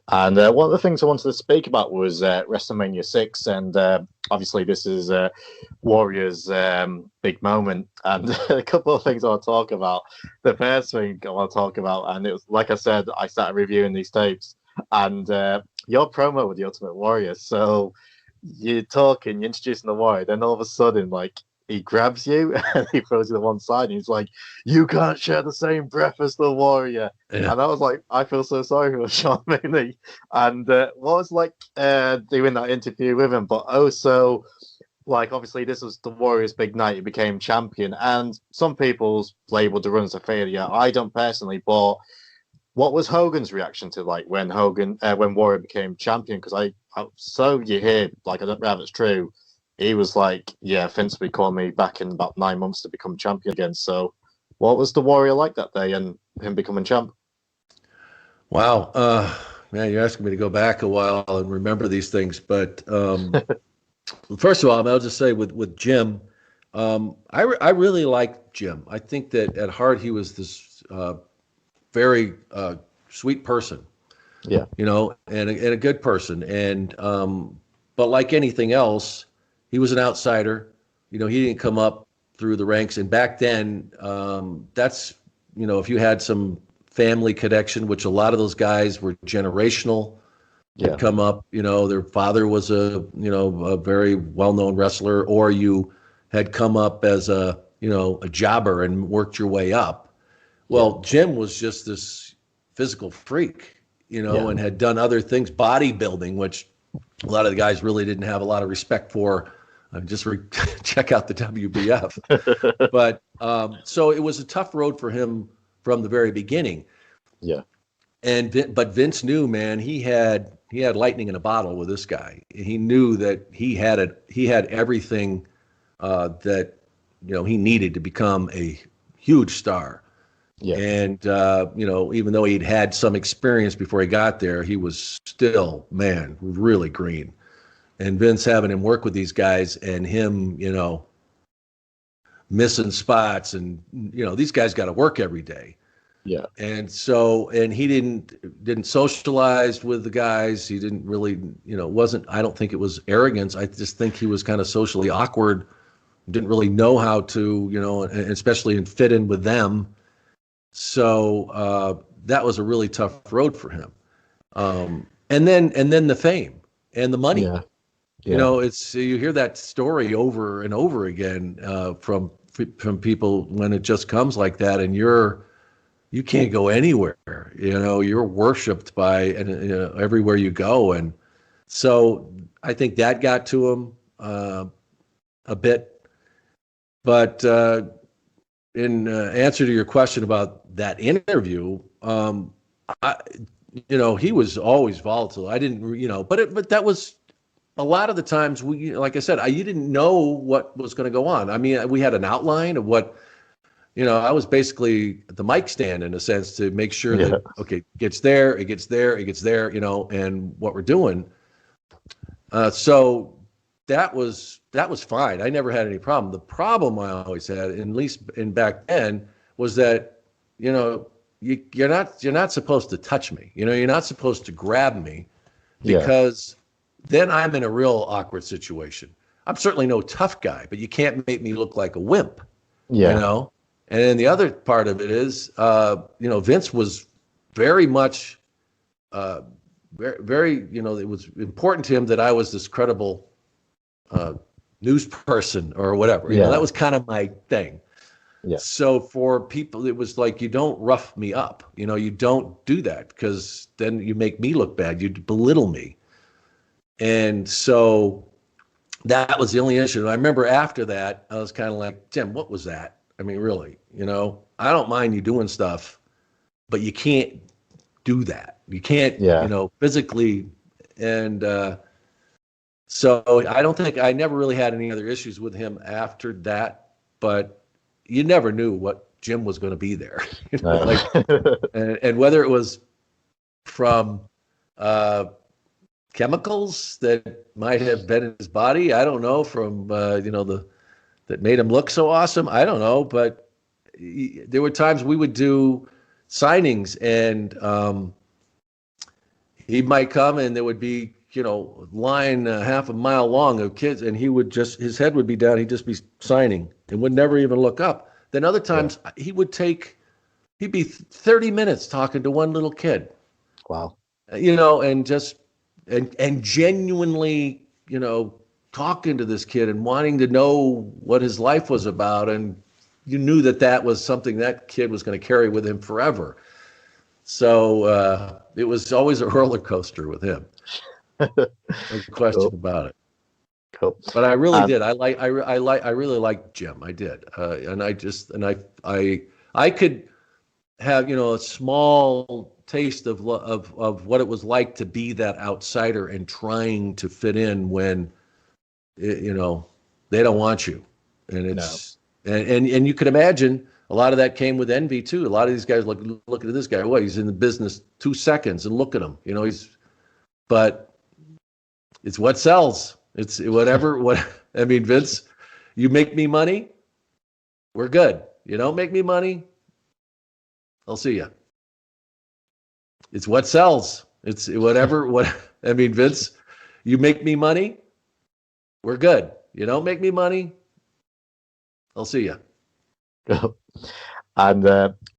And one of the things I wanted to speak about was WrestleMania 6. And obviously, this is Warrior's big moment. And a couple of things I want to talk about. The first thing I want to talk about, and it was like I said, I started reviewing these tapes, and your promo with the Ultimate Warrior. So you're talking, you're introducing the Warrior, then all of a sudden, like, he grabs you and he throws you to one side, and he's like, "You can't share the same breath as the Warrior." Yeah. And I was like, I feel so sorry for Sean Mooney. And what was like doing that interview with him, but also, like, obviously, this was the Warriors' big night. He became champion, and some people's labeled the run as a failure. I don't personally, but what was Hogan's reaction to like when Warrior became champion? Because so you hear, like, I don't know if it's true. He was like, "Yeah, Vince will be calling me back in about 9 months to become champion again." So, what was the Warrior like that day and him becoming champ? Wow. Man, you're asking me to go back a while and remember these things. But first of all, I'll just say with Jim, I really liked Jim. I think that at heart he was this very sweet person, Yeah, and a good person. And but like anything else, he was an outsider. He didn't come up through the ranks. And back then, that's if you had some family connection, which a lot of those guys were generational, yeah, had come up. Their father was a very well-known wrestler, or you had come up as a jobber and worked your way up. Well, Jim was just this physical freak, yeah, and had done other things, bodybuilding, which a lot of the guys really didn't have a lot of respect for. Check out the WBF. But so it was a tough road for him from the very beginning. yeah, But Vince knew, man, he had lightning in a bottle with this guy. He knew that he had everything that he needed to become a huge star. yeah, And even though he'd had some experience before he got there, he was still, man, really green. And Vince having him work with these guys and him, missing spots, and these guys got to work every day. yeah, And he didn't socialize with the guys. He didn't really, wasn't, I don't think it was arrogance. I just think he was kind of socially awkward, didn't really know how to, and especially fit in with them. So that was a really tough road for him. And then the fame and the money. yeah, yeah, It's, you hear that story over and over again from people when it just comes like that, and you can't go anywhere. You're worshipped by and everywhere you go, and so I think that got to him a bit. But in answer to your question about that interview, he was always volatile. I didn't, but that was a lot of the times like I said, you didn't know what was going to go on. I mean, we had an outline of what, I was basically the mic stand in a sense to make sure that, okay, it gets there, it gets there, and what we're doing. So that was fine. I never had any problem. The problem I always had, at least in back then, was that, you're not supposed to touch me. You're not supposed to grab me, because then I'm in a real awkward situation. I'm certainly no tough guy, but you can't make me look like a wimp, yeah, And then the other part of it is, Vince was very much, very, very, it was important to him that I was this credible news person or whatever. That was kind of my thing. yeah, So for people, it was like, you don't rough me up. You don't do that, because then you make me look bad. You belittle me. And so that was the only issue. And I remember after that, I was kind of like, Jim, what was that? I mean, really, I don't mind you doing stuff, but you can't do that. You can't, physically. And so I don't think I never really had any other issues with him after that, but you never knew what Jim was going to be there. And whether it was from chemicals that might have been in his body, I don't know, from that made him look so awesome, I don't know, but there were times we would do signings, and he might come and there would be, line half a mile long of kids, and he would just, his head would be down. He'd just be signing and would never even look up. Then other times he'd be 30 minutes talking to one little kid. Wow. And just, and genuinely, talking to this kid and wanting to know what his life was about. And you knew that was something that kid was going to carry with him forever. So it was always a roller coaster with him. No question about it. Cool. But I really did. I really liked Jim. I did. I could have, a small taste of what it was like to be that outsider and trying to fit in when, they don't want you. And it's, and you could imagine a lot of that came with envy too. A lot of these guys look at this guy. What, he's in the business 2 seconds and look at him, but it's what sells. It's Vince, you make me money, we're good. You don't make me money, I'll see you. It's what sells. It's Vince, you make me money, we're good. You don't make me money, I'll see you. And